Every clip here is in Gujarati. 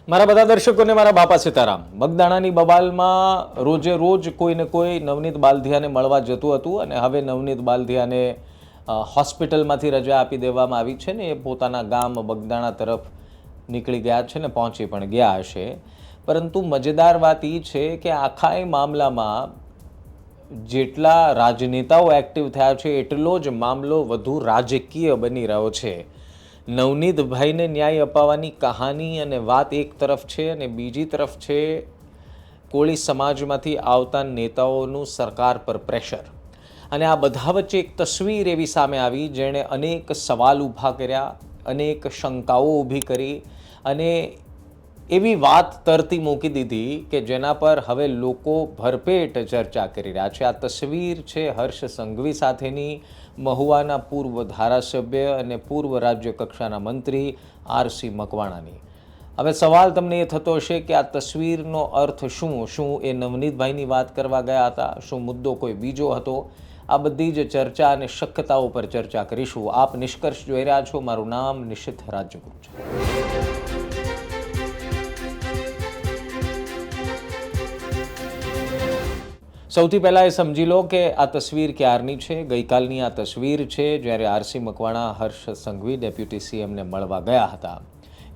મારા બધા દર્શકોને મારા બાપા સીતારામ. બગદાણાની બબાલમાં રોજે રોજ કોઈને કોઈ નવનીત બાલધિયાને મળવા જતું હતું અને હવે નવનીત બાલધિયાને હોસ્પિટલમાંથી રજા આપી દેવામાં આવી છે ને એ પોતાના ગામ બગદાણા તરફ નીકળી ગયા છે ને પહોંચી પણ ગયા હશે. પરંતુ મજેદાર વાત એ છે કે આખા એ મામલામાં જેટલા રાજનેતાઓ એક્ટિવ થયા છે એટલો જ મામલો વધુ રાજકીય બની રહ્યો છે. નવનીતભાઈને ન્યાય અપાવવાની કહાની અને વાત એક તરફ છે અને બીજી તરફ છે કોળી સમાજમાંથી આવતા નેતાઓનું સરકાર પર પ્રેશર. અને આ બધા વચ્ચે એક તસવીર એવી સામે આવી જેણે અનેક સવાલ ઊભા કર્યા, અનેક શંકાઓ ઊભી કરી અને એવી વાત તરતી મૂકી દીધી કે જેના પર હવે લોકો ભરપેટ ચર્ચા કરી રહ્યા છે. આ તસવીર છે હર્ષ સંઘવી સાથેની, મહુવાના પૂર્વ ધારાસભ્ય અને પૂર્વ રાજ્ય કક્ષાના મંત્રી આરસી મકવાણાની. હવે સવાલ તમને એ થતો હશે કે આ તસવીરનો અર્થ શું? શું એ નવનીતભાઈની વાત કરવા ગયા હતા? શું મુદ્દો કોઈ બીજો હતો? આ બધી જ ચર્ચા અને શક્યતાઓ પર ચર્ચા કરીશું. આપ નિષ્કર્ષ જોઈ રહ્યા છો. મારું નામ નિશિત રાજગુરુ છે. સૌથી પહેલાં એ સમજી લો કે આ તસવીર ક્યારની છે. ગઈકાલની આ તસવીર છે જ્યારે આરસી મકવાણા હર્ષ સંઘવી ડેપ્યુટી સીએમને મળવા ગયા હતા.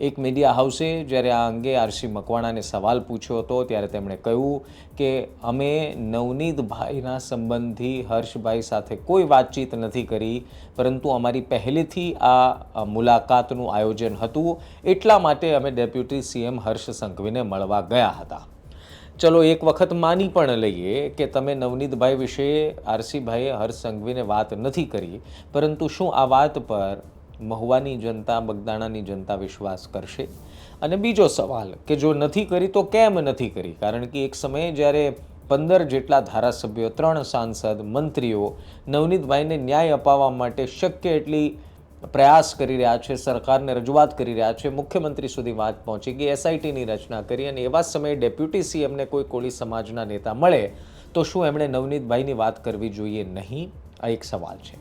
એક મીડિયા હાઉસે જ્યારે આ અંગે આરસી મકવાણાને સવાલ પૂછ્યો હતો ત્યારે તેમણે કહ્યું કે અમે નવનીતભાઈના સંબંધી હર્ષભાઈ સાથે કોઈ વાતચીત નથી કરી, પરંતુ અમારી પહેલેથી આ મુલાકાતનું આયોજન હતું, એટલા માટે અમે ડેપ્યુટી સીએમ હર્ષ સંઘવીને મળવા ગયા હતા. ચલો એક વખત માની પણ લઈએ કે તમે નવનીતભાઈ વિશે આરસીભાઈએ હર્ષ સંઘવીને વાત નથી કરી, પરંતુ શું આ વાત પર મહુવાની જનતા, બગદાણાની જનતા વિશ્વાસ કરશે? અને બીજો સવાલ કે જો નથી કરી તો કેમ નથી કરી? કારણ કે એક સમયે જ્યારે 15 જેટલા ધારાસભ્યો, 3 સાંસદ, મંત્રીઓ નવનીતભાઈને ન્યાય અપાવવા માટે શક્ય એટલી પ્રયાસ કરી રહ્યા છે, સરકારને રજૂઆત કરી રહ્યા છે, મુખ્યમંત્રી સુધી વાત પહોંચી ગઈ, એસઆઈટીની રચના કરી અને એવા સમયે ડેપ્યુટી સીએમને કોઈ કોળી સમાજના નેતા મળે તો શું એમણે નવનીતભાઈની વાત કરવી જોઈએ નહીં? આ એક સવાલ છે.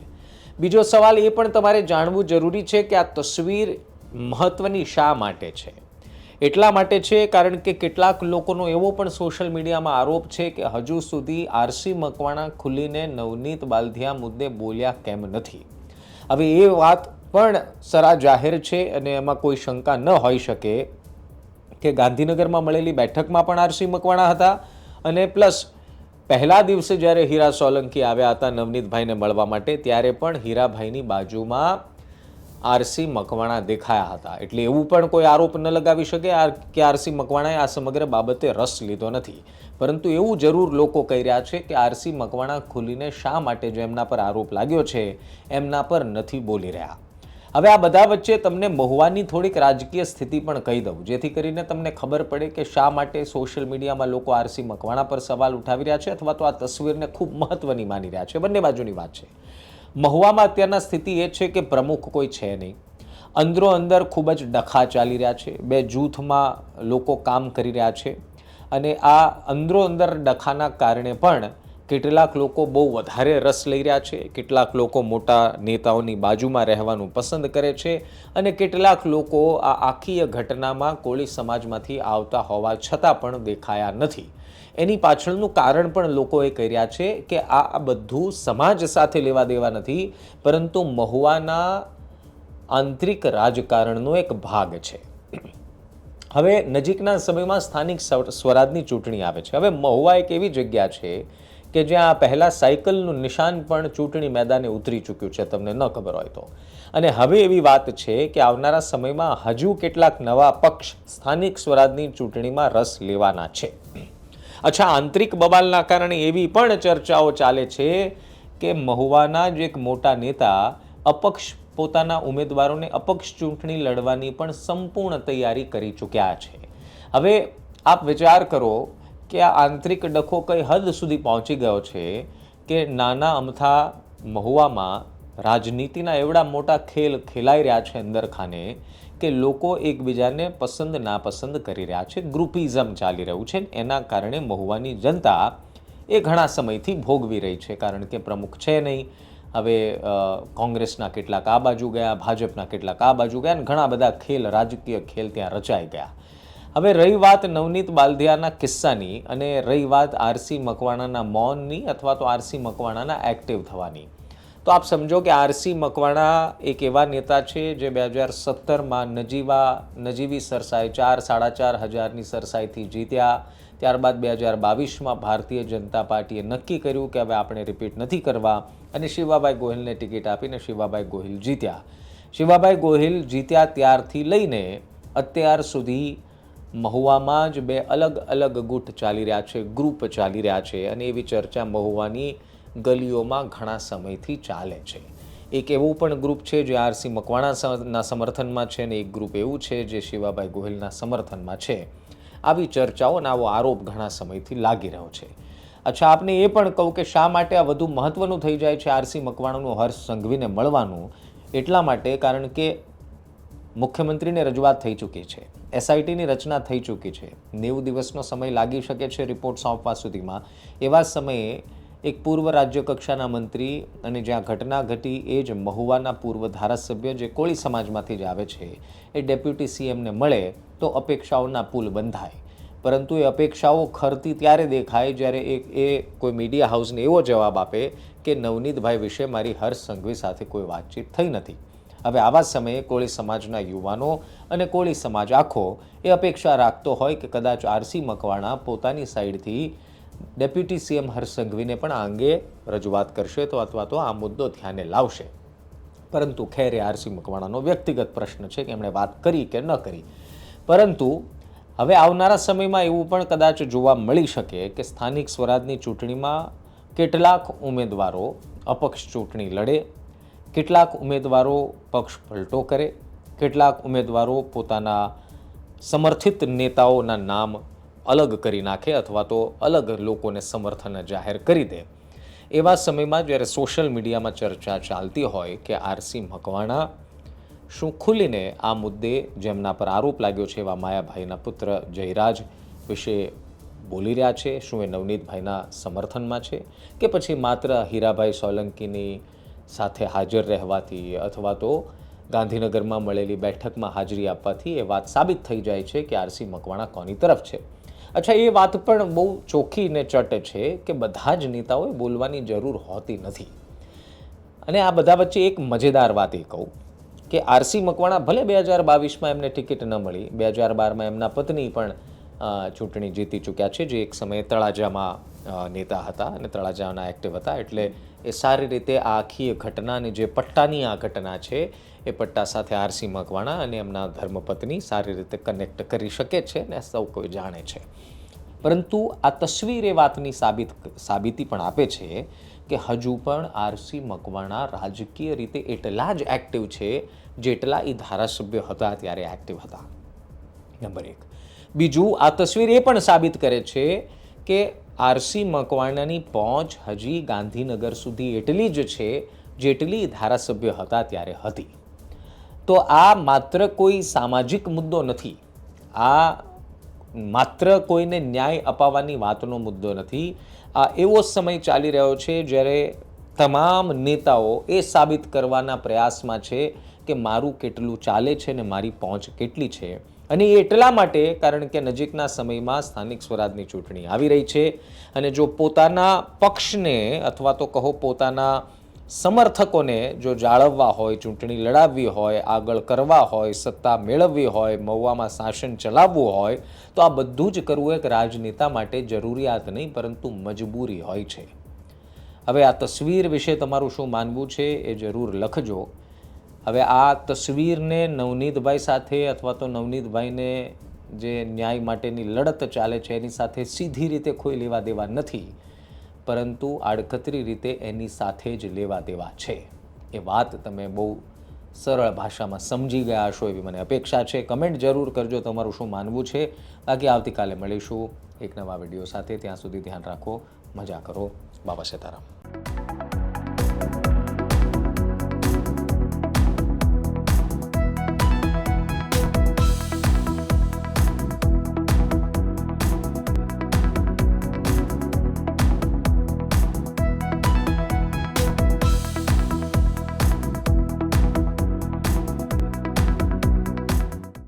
બીજો સવાલ એ પણ તમારે જાણવું જરૂરી છે કે આ તસવીર મહત્વની શા માટે છે? એટલા માટે છે કારણ કે કેટલાક લોકોનો એવો પણ સોશિયલ મીડિયામાં આરોપ છે કે હજુ સુધી આરસી મકવાણા ખુલીને નવનીત બાલધિયા મુદ્દે બોલ્યા કેમ નથી. હવે એ વાત પણ સરા જાહેર છે અને એમાં કોઈ શંકા ન હોઈ શકે કે ગાંધીનગરમાં મળેલી બેઠકમાં પણ આરસી મકવાણા હતા અને પ્લસ પહેલા દિવસે જ્યારે હીરા સોલંકી આવ્યા હતા નવનીતભાઈને મળવા માટે ત્યારે પણ હીરાભાઈની બાજુમાં આરસી મકવાણા દેખાયા હતા. એટલે એવું પણ કોઈ આરોપ ન લગાવી શકે કે આરસી મકવાણાએ આ સમગ્ર બાબતે રસ લીધો નથી. પરંતુ એવું જરૂર લોકો કહી રહ્યા છે કે આરસી મકવાણા ખુલીને શા માટે જો એમના પર આરોપ લાગ્યો છે એમના પર નથી બોલી રહ્યા. હવે આ બધા વચ્ચે તમને મહુવાની થોડીક રાજકીય સ્થિતિ પણ કહી દઉં, જેથી કરીને તમને ખબર પડે કે શા માટે સોશિયલ મીડિયામાં લોકો આરસી મકવાણા પર સવાલ ઉઠાવી રહ્યા છે અથવા તો આ તસવીરને ખૂબ મહત્વની માની રહ્યા છે. બંને બાજુની વાત છે. મહુવામાં અત્યારના સ્થિતિ એ છે કે પ્રમુખ કોઈ છે નહીં. અંદરો અંદર ખૂબ જ ડખા ચાલી રહ્યા છે. બે જૂથમાં લોકો કામ કરી રહ્યા છે અને આ અંદરો અંદર ડખાના કારણે પણ કેટલાક લોકો બહુ વધારે રસ લઈ રહ્યા છે, કેટલાક લોકો મોટા નેતાઓની બાજુમાં રહેવાનું પસંદ કરે છે અને કેટલાક લોકો આ આખી ઘટનામાં કોળી સમાજમાંથી આવતા હોવા છતાં પણ દેખાયા નથી. એની પાછળનું કારણ પણ લોકોએ કહી રહ્યા છે કે આ બધું સમાજ સાથે લેવા દેવા નથી, પરંતુ મહુવાના આંતરિક રાજકારણનો એક ભાગ છે. હવે નજીકના સમયમાં સ્થાનિક સ્વરાજની ચૂંટણી આવે છે. હવે મહુવા એક એવી જગ્યા છે કે જ્યાં પહેલાં સાયકલનું નિશાન પણ ચૂંટણી મેદાને ઉતરી ચૂક્યું છે, તમને ન ખબર હોય તો. અને હવે એવી વાત છે કે આવનારા સમયમાં હજુ કેટલાક નવા પક્ષ સ્થાનિક સ્વરાજની ચૂંટણીમાં રસ લેવાના છે. અચ્છા, આંતરિક બબાલના કારણે એવી પણ ચર્ચાઓ ચાલે છે કે મહુવાના જ એક મોટા નેતા અપક્ષ પોતાના ઉમેદવારોને અપક્ષ ચૂંટણી લડવાની પણ સંપૂર્ણ તૈયારી કરી ચૂક્યા છે. હવે આપ વિચાર કરો કે આ આંતરિક ડખો કઈ હદ સુધી પહોંચી ગયો છે કે નાના અમથા મહુવામાં રાજનીતિના એવડા મોટા ખેલ ખેલાઈ રહ્યા છે અંદરખાને કે લોકો એકબીજાને પસંદ નાપસંદ કરી રહ્યા છે. ગ્રુપિઝમ ચાલી રહ્યું છે. એના કારણે મહુવાની જનતા એ ઘણા સમયથી ભોગવી રહી છે, કારણ કે પ્રમુખ છે નહીં. હવે કોંગ્રેસના કેટલાક આ બાજુ ગયા, ભાજપના કેટલાક આ બાજુ ગયા અને ઘણા બધા ખેલ, રાજકીય ખેલ ત્યાં રચાઈ ગયા. હવે રહી વાત નવનીત બાલદિયાના કિસ્સાની અને રહી વાત આરસી મકવાણાના મૌનની અથવા તો આરસી મકવાણાના એક્ટિવ થવાની, તો આપ સમજો કે આરસી મકવાણા એક એવા નેતા છે જે 2017માં નજીવી સરસાઈ 4-4.5 હજારની સરસાઈથી જીત્યા. ત્યારબાદ 2022માં ભારતીય જનતા પાર્ટીએ નક્કી કર્યું કે હવે આપણે રિપીટ નથી કરવા અને શિવાભાઈ ગોહિલને ટિકિટ આપીને શિવાભાઈ ગોહિલ જીત્યા. શિવાભાઈ ગોહિલ જીત્યા ત્યારથી લઈને અત્યાર સુધી મહુવામાં જ 2 અલગ અલગ ગુટ ચાલી રહ્યા છે, ગ્રુપ ચાલી રહ્યા છે અને એવી ચર્ચા મહુવાની ગલીઓમાં ઘણા સમયથી ચાલે છે. એક એવું પણ ગ્રુપ છે જે આરસી મકવાણાના સમર્થનમાં છે અને એક ગ્રુપ એવું છે જે શિવાભાઈ ગોહિલના સમર્થનમાં છે. આવી ચર્ચાઓ અને આવો આરોપ ઘણા સમયથી લાગી રહ્યો છે. અચ્છા, આપને એ પણ કહું કે શા માટે આ વધુ મહત્વનું થઈ જાય છે આરસી મકવાણાનું હર્ષ સંઘવીને મળવાનું? એટલા માટે કારણ કે મુખ્યમંત્રીને રજૂઆત થઈ ચૂકી છે, એસઆઈટીની રચના થઈ ચૂકી છે, 90 દિવસનો સમય લાગી શકે છે રિપોર્ટ સોંપવા સુધીમાં. એવા સમયે એક પૂર્વ રાજ્ય કક્ષાના મંત્રી અને જ્યાં ઘટના ઘટી એ જ મહુવાના પૂર્વ ધારાસભ્ય જે કોળી સમાજમાંથી જ આવે છે એ ડેપ્યુટી સીએમને મળે તો અપેક્ષાઓના પુલ બંધાય. પરંતુ એ અપેક્ષાઓ ખરતી ત્યારે દેખાય જ્યારે એ કોઈ મીડિયા હાઉસને એવો જવાબ આપે કે નવનીતભાઈ વિશે મારી હર્ષ સંઘવી સાથે કોઈ વાતચીત થઈ નથી. હવે આવા સમયે કોળી સમાજના યુવાનો અને કોળી સમાજ આખો એ અપેક્ષા રાખતો હોય કે કદાચ આરસી મકવાણા પોતાની સાઈડથી ડેપ્યુટી સીએમ હર્ષ સંઘવીને પણ આ અંગે રજૂઆત કરશે તો અથવા તો આ મુદ્દો ધ્યાને લાવશે. પરંતુ ખેર એ આરસી મકવાણાનો વ્યક્તિગત પ્રશ્ન છે કે એમણે વાત કરી કે ન કરી. પરંતુ હવે આવનારા સમયમાં એવું પણ કદાચ જોવા મળી શકે કે સ્થાનિક સ્વરાજની ચૂંટણીમાં કેટલાક ઉમેદવારો અપક્ષ ચૂંટણી લડે, કેટલાક ઉમેદવારો પક્ષ પલટો કરે, કેટલાક ઉમેદવારો પોતાના સમર્થિત નેતાઓના નામ અલગ કરી નાખે અથવા તો અલગ લોકોને સમર્થન જાહેર કરી દે. એવા સમયમાં જ્યારે સોશિયલ મીડિયામાં ચર્ચા ચાલતી હોય કે આરસી મકવાણા શું ખુલીને આ મુદ્દે જેમના પર આરોપ લાગ્યો છે એવા માયાભાઈના પુત્ર જયરાજ વિશે બોલી રહ્યા છે, શું એ નવનીતભાઈના સમર્થનમાં છે કે પછી માત્ર હીરાભાઈ સોલંકીની સાથે હાજર રહેવાથી અથવા તો ગાંધીનગરમાં મળેલી બેઠકમાં હાજરી આપવાથી એ વાત સાબિત થઈ જાય છે કે આરસી મકવાણા કોની તરફ છે? અચ્છા, એ વાત પણ બહુ ચોખ્ખી ને ચટ છે કે બધા જ નેતાઓએ બોલવાની જરૂર હોતી નથી. અને આ બધા વચ્ચે એક મજેદાર વાત એ કહું કે આરસી મકવાણા ભલે 2022માં એમને ટિકિટ ન મળી, 2012માં એમના પત્ની પણ ચૂંટણી જીતી ચૂક્યા છે જે એક સમયે તળાજામાં નેતા હતા અને તળાજાના એક્ટિવ હતા, એટલે એ સારી રીતે આ આખી ઘટનાની જે પટ્ટાની આ ઘટના છે એ પટ્ટા સાથે આરસી મકવાણા અને એમના ધર્મપત્ની સારી રીતે કનેક્ટ કરી શકે છે ને સૌ કોઈ જાણે છે. પરંતુ આ તસવીર એ વાતની સાબિતી પણ આપે છે કે હજુ પણ આરસી મકવાણા રાજકીય રીતે એટલા જ એક્ટિવ છે જેટલા એ ધારાસભ્ય હતા ત્યારે એક્ટિવ હતા. નંબર 1. બીજું, આ તસવીર એ પણ સાબિત કરે છે કે આરસી મકવાણાની પહોંચ હજી ગાંધીનગર સુધી એટલી જ છે જેટલી ધારાસભ્ય હતા ત્યારે હતી. તો આ માત્ર કોઈ સામાજિક મુદ્દો નથી, આ માત્ર કોઈને ન્યાય અપાવવાની વાતનો મુદ્દો નથી. આ એવો સમય ચાલી રહ્યો છે જ્યારે તમામ નેતાઓ એ સાબિત કરવાના પ્રયાસમાં છે કે મારું કેટલું ચાલે છે ને મારી પહોંચ કેટલી છે. અને એ એટલા માટે કારણ કે નજીકના સમયમાં સ્થાનિક સ્વરાજની ચૂંટણી આવી રહી છે અને જો પોતાના પક્ષને અથવા તો કહો પોતાના સમર્થકોને જો જાળવવા હોય, ચૂંટણી લડાવવી હોય, આગળ કરવા હોય, સત્તા મેળવવી હોય, મહુવામાં શાસન ચલાવવું હોય તો આ બધું જ કરવું એક રાજનેતા માટે જરૂરિયાત નહીં પરંતુ મજબૂરી હોય છે. હવે આ તસવીર વિશે તમારું શું માનવું છે એ જરૂર લખજો. હવે આ તસવીરને નવનીતભાઈ સાથે અથવા તો નવનીતભાઈને જે ન્યાય માટેની લડત ચાલે છે એની સાથે સીધી રીતે કોઈ લેવા દેવા નથી, પરંતુ આડકતરી રીતે એની સાથે જ લેવા દેવા છે. એ વાત તમે બહુ સરળ ભાષામાં સમજી ગયા હશો એવી મને અપેક્ષા છે. કમેન્ટ જરૂર કરજો તમારું શું માનવું છે. બાકી આવતીકાલે મળીશું એક નવા વિડીયો સાથે. ત્યાં સુધી ધ્યાન રાખો, મજા કરો. બાબા સીતારામ.